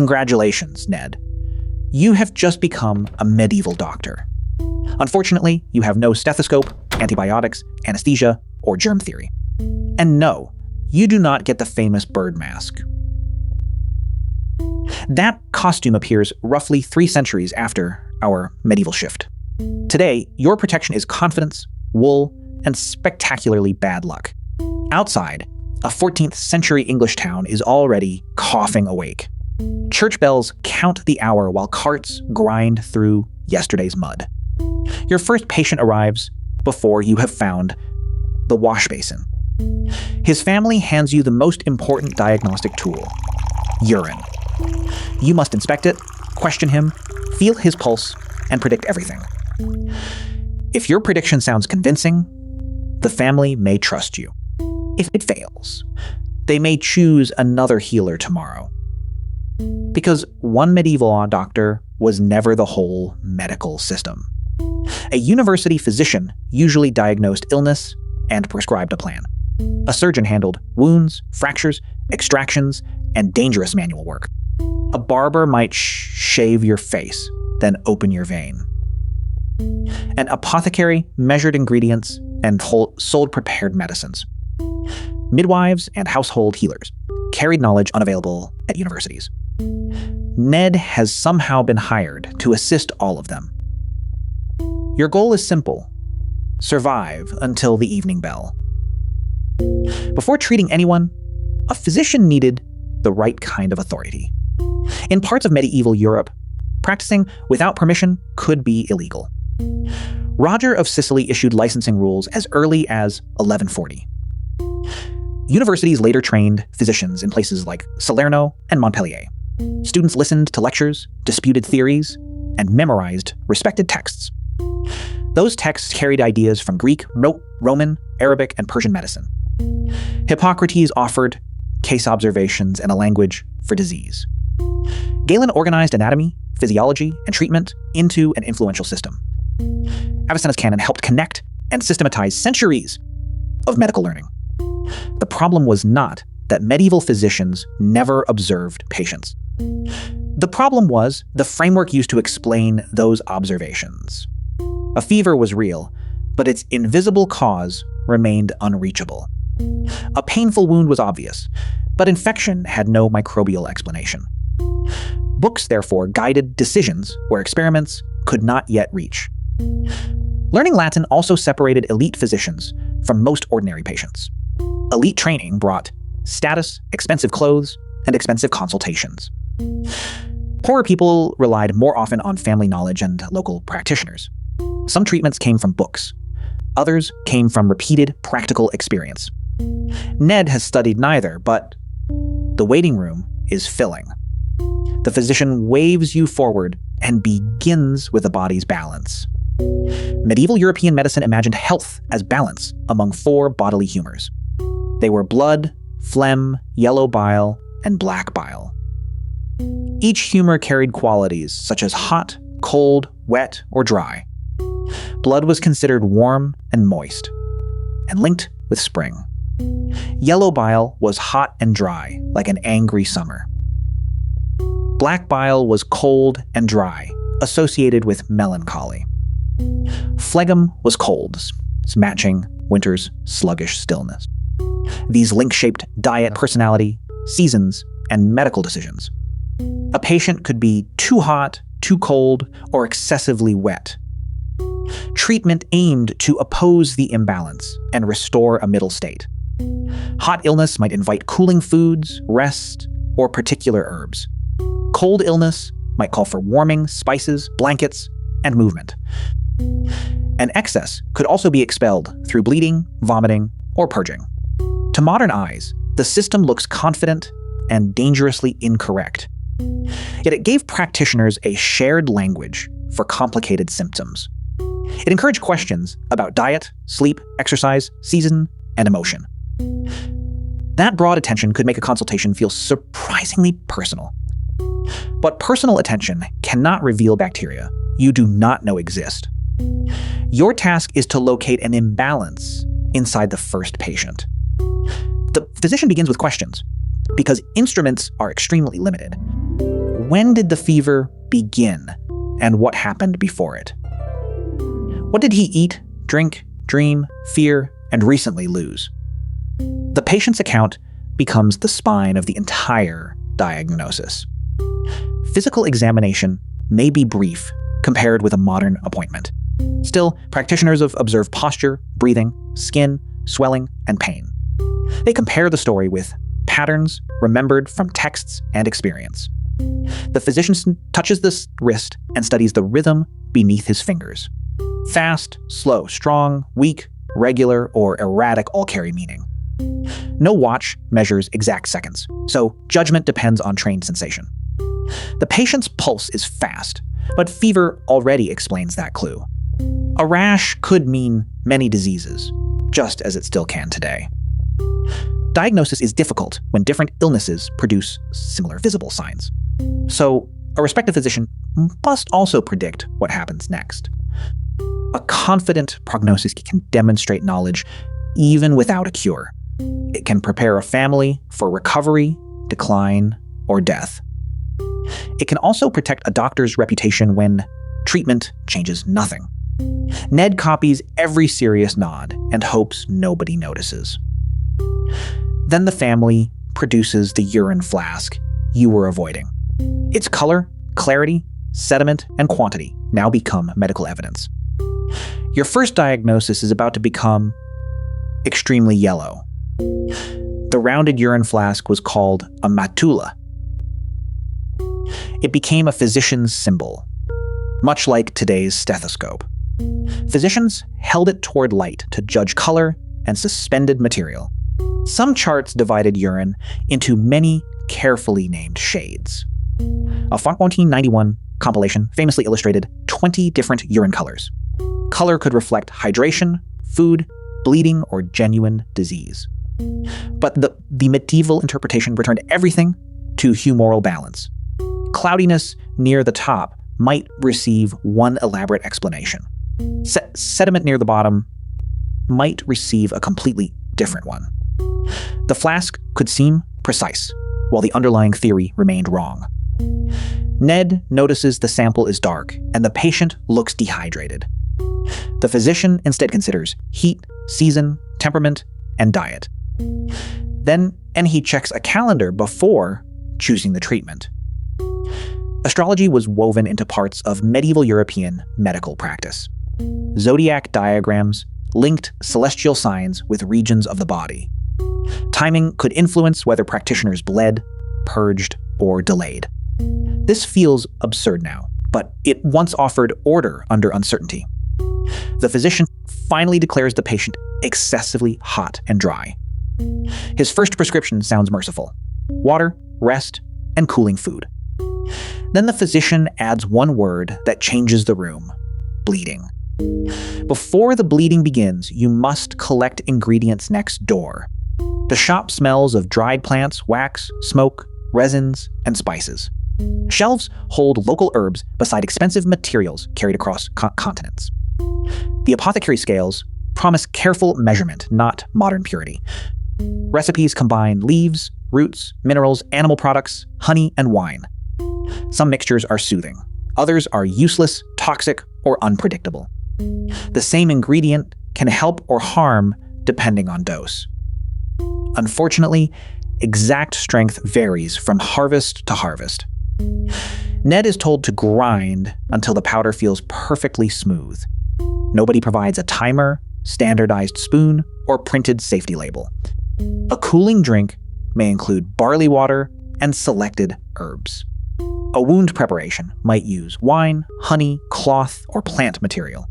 Congratulations, Ned. You have just become a medieval doctor. Unfortunately, you have no stethoscope, antibiotics, anesthesia, or germ theory. And no, you do not get the famous bird mask. That costume appears roughly 3 centuries after our medieval shift. Today, your protection is confidence, wool, and spectacularly bad luck. Outside, a 14th century English town is already coughing awake. Church bells count the hour while carts grind through yesterday's mud. Your first patient arrives before you have found the wash basin. His family hands you the most important diagnostic tool: urine. You must inspect it, question him, feel his pulse, and predict everything. If your prediction sounds convincing, the family may trust you. If it fails, they may choose another healer tomorrow. Because one medieval doctor was never the whole medical system. A university physician usually diagnosed illness and prescribed a plan. A surgeon handled wounds, fractures, extractions, and dangerous manual work. A barber might shave your face, then open your vein. An apothecary measured ingredients and sold prepared medicines. Midwives and household healers carried knowledge unavailable at universities. Ned has somehow been hired to assist all of them. Your goal is simple: survive until the evening bell. Before treating anyone, a physician needed the right kind of authority. In parts of medieval Europe, practicing without permission could be illegal. Roger of Sicily issued licensing rules as early as 1140. Universities later trained physicians in places like Salerno and Montpellier. Students listened to lectures, disputed theories, and memorized respected texts. Those texts carried ideas from Greek, Roman, Arabic, and Persian medicine. Hippocrates offered case observations and a language for disease. Galen organized anatomy, physiology, and treatment into an influential system. Avicenna's canon helped connect and systematize centuries of medical learning. The problem was not that medieval physicians never observed patients. The problem was the framework used to explain those observations. A fever was real, but its invisible cause remained unreachable. A painful wound was obvious, but infection had no microbial explanation. Books, therefore, guided decisions where experiments could not yet reach. Learning Latin also separated elite physicians from most ordinary patients. Elite training brought status, expensive clothes, and expensive consultations. Poorer people relied more often on family knowledge and local practitioners. Some treatments came from books. Others came from repeated practical experience. Ned has studied neither, but the waiting room is filling. The physician waves you forward and begins with the body's balance. Medieval European medicine imagined health as balance among 4 bodily humors. They were blood, phlegm, yellow bile, and black bile. Each humor carried qualities such as hot, cold, wet, or dry. Blood was considered warm and moist, and linked with spring. Yellow bile was hot and dry, like an angry summer. Black bile was cold and dry, associated with melancholy. Phlegm was cold, matching winter's sluggish stillness. These link-shaped diet, personality, seasons, and medical decisions. A patient could be too hot, too cold, or excessively wet. Treatment aimed to oppose the imbalance and restore a middle state. Hot illness might invite cooling foods, rest, or particular herbs. Cold illness might call for warming, spices, blankets, and movement. An excess could also be expelled through bleeding, vomiting, or purging. To modern eyes, the system looks confident and dangerously incorrect. Yet it gave practitioners a shared language for complicated symptoms. It encouraged questions about diet, sleep, exercise, season, and emotion. That broad attention could make a consultation feel surprisingly personal. But personal attention cannot reveal bacteria you do not know exist. Your task is to locate an imbalance inside the first patient. The physician begins with questions, because instruments are extremely limited. when did the fever begin, and what happened before it? What did he eat, drink, dream, fear, and recently lose? The patient's account becomes the spine of the entire diagnosis. Physical examination may be brief compared with a modern appointment. Still, practitioners observe posture, breathing, skin, swelling, and pain. They compare the story with patterns remembered from texts and experience. The physician touches the wrist and studies the rhythm beneath his fingers. Fast, slow, strong, weak, regular, or erratic all carry meaning. No watch measures exact seconds, so judgment depends on trained sensation. The patient's pulse is fast, but fever already explains that clue. A rash could mean many diseases, just as it still can today. Diagnosis is difficult when different illnesses produce similar visible signs. So, a respected physician must also predict what happens next. A confident prognosis can demonstrate knowledge even without a cure. It can prepare a family for recovery, decline, or death. It can also protect a doctor's reputation when treatment changes nothing. Ned copies every serious nod and hopes nobody notices. Then the family produces the urine flask you were avoiding. Its color, clarity, sediment, and quantity now become medical evidence. Your first diagnosis is about to become extremely yellow. The rounded urine flask was called a matula. It became a physician's symbol, much like today's stethoscope. Physicians held it toward light to judge color and suspended material. Some charts divided urine into many carefully named shades. A 1491 compilation famously illustrated 20 different urine colors. Color could reflect hydration, food, bleeding, or genuine disease. But the medieval interpretation returned everything to humoral balance. Cloudiness near the top might receive one elaborate explanation. Sediment near the bottom might receive a completely different one. The flask could seem precise, while the underlying theory remained wrong. Ned notices the sample is dark, and the patient looks dehydrated. The physician instead considers heat, season, temperament, and diet. Then he checks a calendar before choosing the treatment. Astrology was woven into parts of medieval European medical practice. Zodiac diagrams linked celestial signs with regions of the body. Timing could influence whether practitioners bled, purged, or delayed. This feels absurd now, but it once offered order under uncertainty. The physician finally declares the patient excessively hot and dry. His first prescription sounds merciful: water, rest, and cooling food. Then the physician adds one word that changes the room: bleeding. Before the bleeding begins, you must collect ingredients next door. The shop smells of dried plants, wax, smoke, resins, and spices. Shelves hold local herbs beside expensive materials carried across continents. The apothecary scales promise careful measurement, not modern purity. Recipes combine leaves, roots, minerals, animal products, honey, and wine. Some mixtures are soothing. Others are useless, toxic, or unpredictable. The same ingredient can help or harm depending on dose. Unfortunately, exact strength varies from harvest to harvest. Ned is told to grind until the powder feels perfectly smooth. Nobody provides a timer, standardized spoon, or printed safety label. A cooling drink may include barley water and selected herbs. A wound preparation might use wine, honey, cloth, or plant material.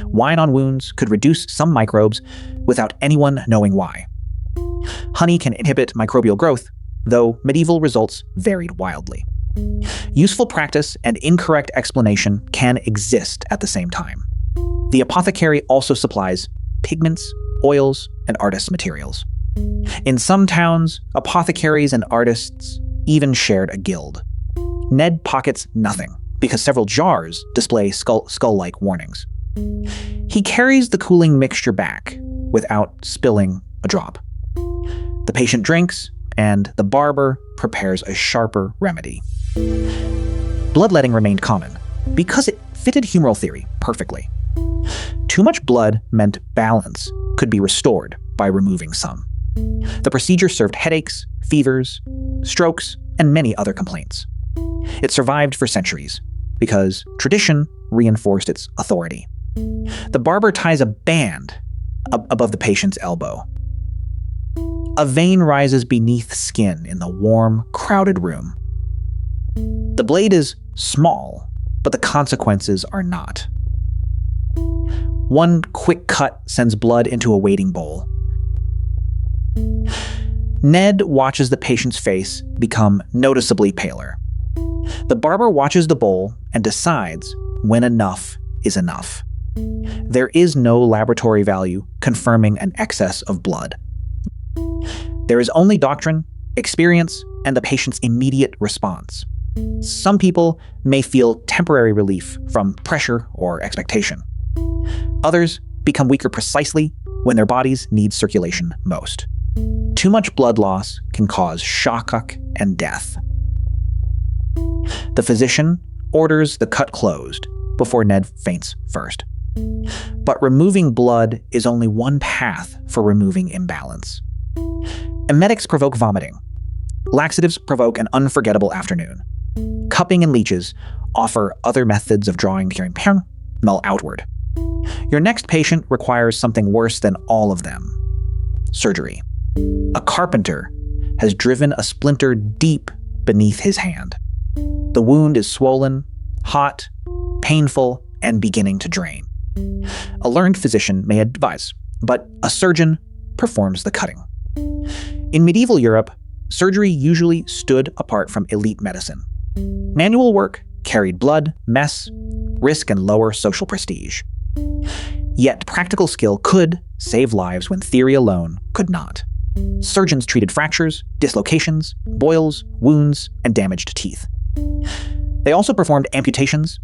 Wine on wounds could reduce some microbes without anyone knowing why. Honey can inhibit microbial growth, though medieval results varied wildly. Useful practice and incorrect explanation can exist at the same time. The apothecary also supplies pigments, oils, and artists' materials. In some towns, apothecaries and artists even shared a guild. Ned pockets nothing, because several jars display skull-like warnings. He carries the cooling mixture back without spilling a drop. The patient drinks, and the barber prepares a sharper remedy. Bloodletting remained common because it fitted humoral theory perfectly. Too much blood meant balance could be restored by removing some. The procedure served headaches, fevers, strokes, and many other complaints. It survived for centuries because tradition reinforced its authority. The barber ties a band above the patient's elbow. A vein rises beneath skin in the warm, crowded room. The blade is small, but the consequences are not. One quick cut sends blood into a waiting bowl. Ned watches the patient's face become noticeably paler. The barber watches the bowl and decides when enough is enough. There is no laboratory value confirming an excess of blood. There is only doctrine, experience, and the patient's immediate response. Some people may feel temporary relief from pressure or expectation. Others become weaker precisely when their bodies need circulation most. Too much blood loss can cause shock and death. The physician orders the cut closed before Ned faints first. But removing blood is only one path for removing imbalance. Emetics provoke vomiting. Laxatives provoke an unforgettable afternoon. Cupping and leeches offer other methods of drawing the null outward. Your next patient requires something worse than all of them: surgery. A carpenter has driven a splinter deep beneath his hand. The wound is swollen, hot, painful, and beginning to drain. A learned physician may advise, but a surgeon performs the cutting. In medieval Europe, surgery usually stood apart from elite medicine. Manual work carried blood, mess, risk, and lower social prestige. Yet practical skill could save lives when theory alone could not. Surgeons treated fractures, dislocations, boils, wounds, and damaged teeth. They also performed amputations,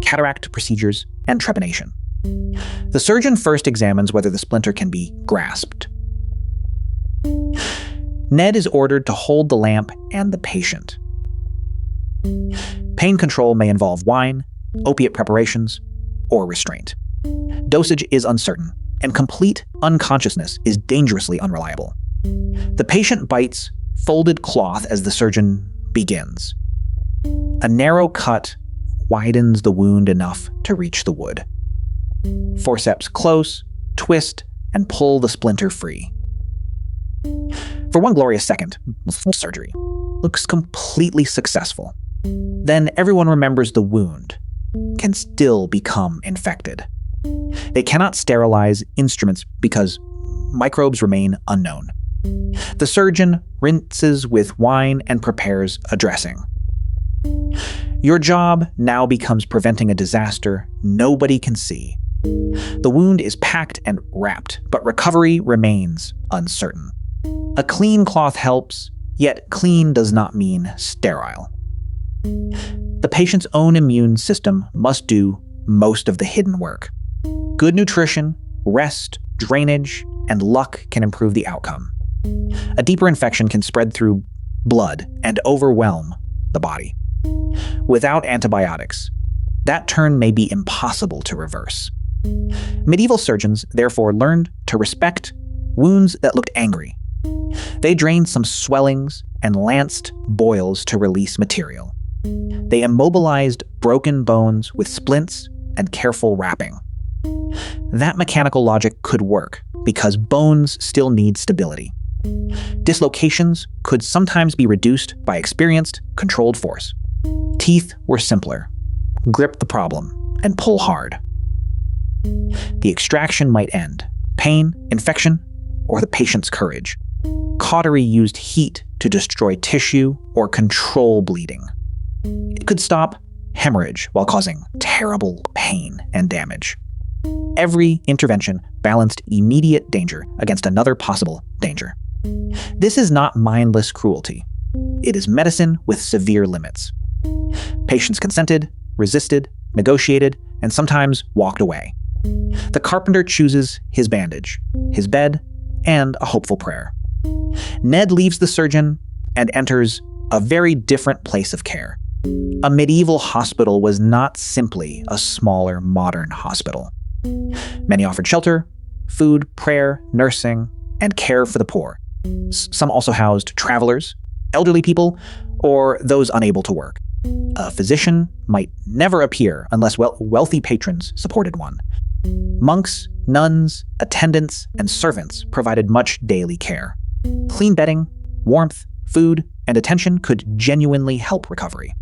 cataract procedures, and trepanation. The surgeon first examines whether the splinter can be grasped. Ned is ordered to hold the lamp and the patient. Pain control may involve wine, opiate preparations, or restraint. Dosage is uncertain, and complete unconsciousness is dangerously unreliable. The patient bites folded cloth as the surgeon begins. A narrow cut widens the wound enough to reach the wood. Forceps close, twist, and pull the splinter free. For one glorious second, surgery looks completely successful. Then everyone remembers the wound can still become infected. They cannot sterilize instruments because microbes remain unknown. The surgeon rinses with wine and prepares a dressing. Your job now becomes preventing a disaster nobody can see. The wound is packed and wrapped, but recovery remains uncertain. A clean cloth helps, yet clean does not mean sterile. The patient's own immune system must do most of the hidden work. Good nutrition, rest, drainage, and luck can improve the outcome. A deeper infection can spread through blood and overwhelm the body. Without antibiotics, that turn may be impossible to reverse. Medieval surgeons therefore learned to respect wounds that looked angry. They drained some swellings and lanced boils to release material. They immobilized broken bones with splints and careful wrapping. That mechanical logic could work because bones still need stability. Dislocations could sometimes be reduced by experienced, controlled force. Teeth were simpler. Grip the problem and pull hard. The extraction might end pain, infection, or the patient's courage. Cautery used heat to destroy tissue or control bleeding. It could stop hemorrhage while causing terrible pain and damage. Every intervention balanced immediate danger against another possible danger. This is not mindless cruelty. It is medicine with severe limits. Patients consented, resisted, negotiated, and sometimes walked away. The carpenter chooses his bandage, his bed, and a hopeful prayer. Ned leaves the surgeon and enters a very different place of care. A medieval hospital was not simply a smaller modern hospital. Many offered shelter, food, prayer, nursing, and care for the poor. Some also housed travelers, elderly people, or those unable to work. A physician might never appear unless wealthy patrons supported one. Monks, nuns, attendants, and servants provided much daily care. Clean bedding, warmth, food, and attention could genuinely help recovery.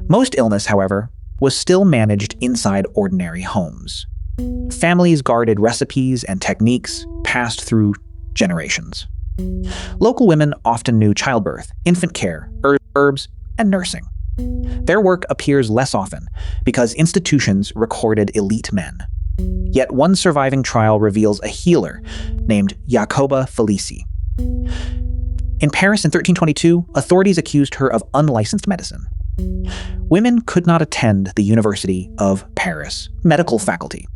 Most illness, however, was still managed inside ordinary homes. Families guarded recipes and techniques passed through generations. Local women often knew childbirth, infant care, herbs, and nursing. Their work appears less often because institutions recorded elite men. Yet one surviving trial reveals a healer named Jacoba Felici. In Paris in 1322, authorities accused her of unlicensed medicine. Women could not attend the University of Paris medical faculty.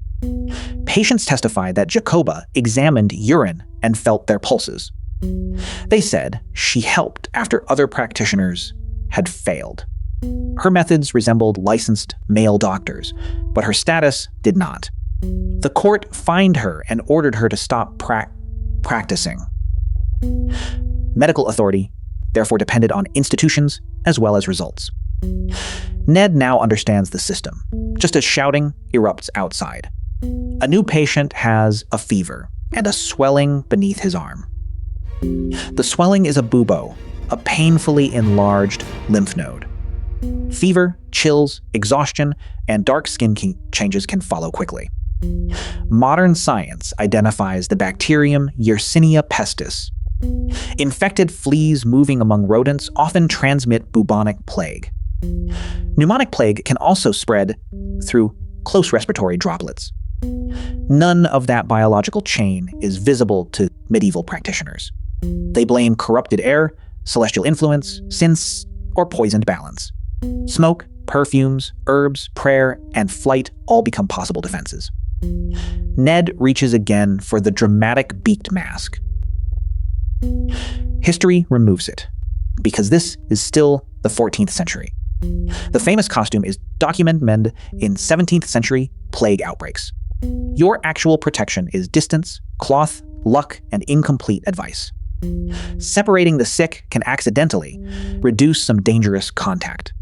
Patients testified that Jacoba examined urine and felt their pulses. They said she helped after other practitioners had failed. Her methods resembled licensed male doctors, but her status did not. The court fined her and ordered her to stop practicing. Medical authority therefore depended on institutions as well as results. Ned now understands the system, just as shouting erupts outside. A new patient has a fever and a swelling beneath his arm. The swelling is a bubo, a painfully enlarged lymph node. Fever, chills, exhaustion, and dark skin changes can follow quickly. Modern science identifies the bacterium Yersinia pestis. Infected fleas moving among rodents often transmit bubonic plague. Pneumonic plague can also spread through close respiratory droplets. None of that biological chain is visible to medieval practitioners. They blame corrupted air, celestial influence, synths, or poisoned balance. Smoke, perfumes, herbs, prayer, and flight all become possible defenses. Ned reaches again for the dramatic beaked mask. History removes it, because this is still the 14th century. The famous costume is documented in 17th century plague outbreaks. Your actual protection is distance, cloth, luck, and incomplete advice. Separating the sick can accidentally reduce some dangerous contact.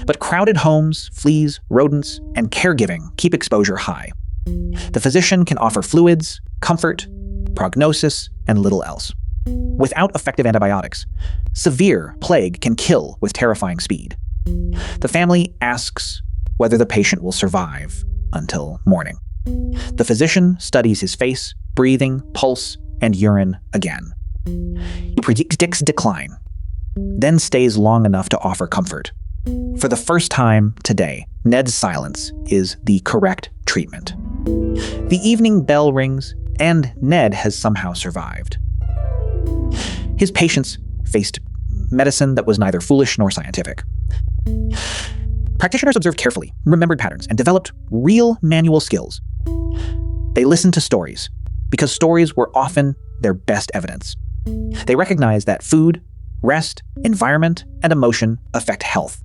But crowded homes, fleas, rodents, and caregiving keep exposure high. The physician can offer fluids, comfort, prognosis, and little else. Without effective antibiotics, severe plague can kill with terrifying speed. The family asks whether the patient will survive until morning. The physician studies his face, breathing, pulse, and urine again. He predicts decline, then stays long enough to offer comfort. For the first time today, Ned's silence is the correct treatment. The evening bell rings, and Ned has somehow survived. His patients faced medicine that was neither foolish nor scientific. Practitioners observed carefully, remembered patterns, and developed real manual skills. They listened to stories, because stories were often their best evidence. They recognized that food, rest, environment, and emotion affect health.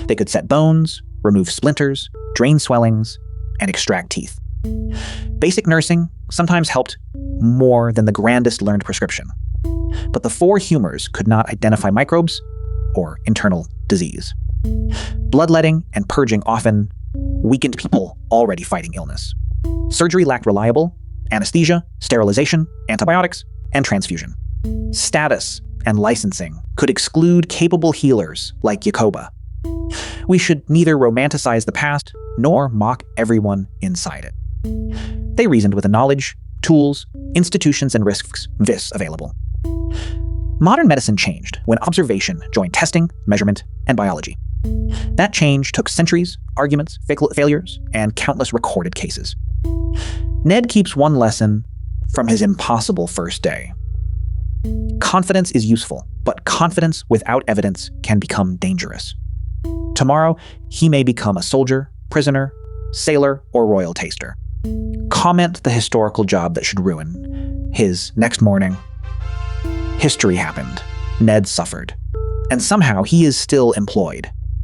They could set bones, remove splinters, drain swellings, and extract teeth. Basic nursing sometimes helped more than the grandest learned prescription. But the four humors could not identify microbes or internal disease. Bloodletting and purging often weakened people already fighting illness. Surgery lacked reliable anesthesia, sterilization, antibiotics, and transfusion. Status and licensing could exclude capable healers like Jacoba. We should neither romanticize the past nor mock everyone inside it. They reasoned with the knowledge, tools, institutions, and risks available. Modern medicine changed when observation joined testing, measurement, and biology. That change took centuries, arguments, failures, and countless recorded cases. Ned keeps one lesson from his impossible first day. Confidence is useful, but confidence without evidence can become dangerous. Tomorrow, he may become a soldier, prisoner, sailor, or royal taster. Comment the historical job that should ruin his next morning. History happened. Ned suffered. And somehow he is still employed.